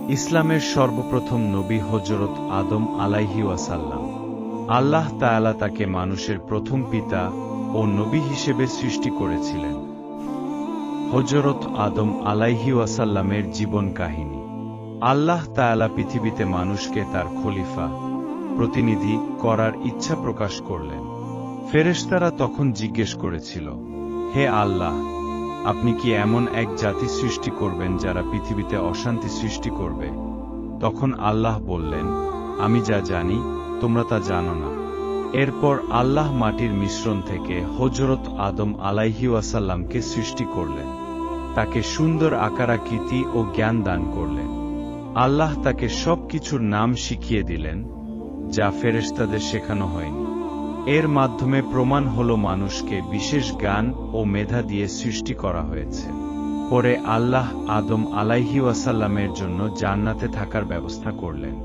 ইসলামের সর্বপ্রথম নবী হযরত আদম আলাইহি ওয়াসাল্লাম। আল্লাহ তাআলা তাকে মানুষের প্রথম পিতা ও নবী হিসেবে সৃষ্টি করেছিলেন। হযরত আদম আলাইহি ওয়াসাল্লামের জীবন কাহিনী। আল্লাহ তাআলা পৃথিবীতে মানুষকে তার খলিফা, প্রতিনিধি করার ইচ্ছা প্রকাশ করলেন। ফেরেশতারা তখন জিজ্ঞেস করেছিল, হে আল্লাহ, আপনি কি এমন এক জাতি সৃষ্টি করবেন যারা পৃথিবীতে অশান্তি সৃষ্টি করবে? তখন আল্লাহ বললেন, আমি যা জানি তোমরা তা জানো না। এরপর আল্লাহ মাটির মিশ্রণ থেকে হযরত আদম আলাইহি ওয়াসাল্লামকে সৃষ্টি করলেন। তাকে সুন্দর আকারাকৃতি ও জ্ঞান দান করলেন। আল্লাহ তাকে সবকিছুর নাম শিখিয়ে দিলেন, যা ফেরেশতাদের শেখানো হয়নি। এর মাধ্যমে প্রমাণ হলো মানুষকে বিশেষ জ্ঞান ও মেধা দিয়ে সৃষ্টি করা হয়েছে। পরে আল্লাহ আদম আলাইহি ওয়াসাল্লামের জন্য জান্নাতে থাকার ব্যবস্থা করলেন।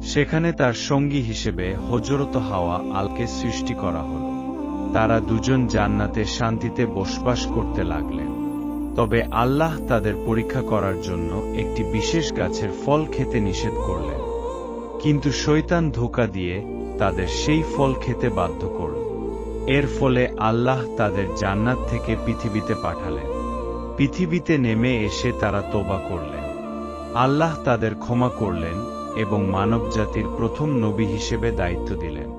সেখানে তার সঙ্গী হিসেবে হযরত হাওয়া আলকে সৃষ্টি করা হল। তারা দুজন জান্নাতে শান্তিতে বসবাস করতে লাগলেন। তবে আল্লাহ তাদের পরীক্ষা করার জন্য একটি বিশেষ গাছের ফল খেতে নিষেধ করলেন। কিন্তু শয়তান ধোঁকা দিয়ে তাদের সেই ফল খেতে বাধ্য করল। এর ফলে আল্লাহ তাদের জান্নাত থেকে পৃথিবীতে পাঠালেন। পৃথিবীতে নেমে এসে তারা তওবা করলেন। আল্লাহ তাদের ক্ষমা করলেন এবং মানবজাতির প্রথম নবী হিসেবে দায়িত্ব দিলেন।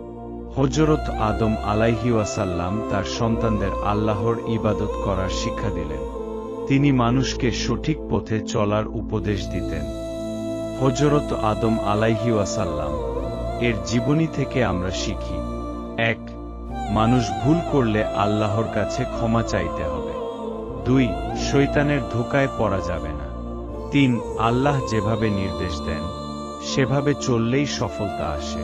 হযরত আদম আলাইহি ওয়াসাল্লাম তার সন্তানদের আল্লাহর ইবাদত করার শিক্ষা দিলেন। তিনি মানুষকে সঠিক পথে চলার উপদেশ দিতেন। হযরত আদম আলাইহি ওয়াসাল্লাম এর জীবনী থেকে আমরা শিখি: ১. মানুষ ভুল করলে আল্লাহর কাছে ক্ষমা চাইতে হবে। ২. শয়তানের ধোঁকায় পড়া যাবে না। ৩. আল্লাহ যেভাবে নির্দেশ দেন সেভাবে চললেই সফলতা আসে।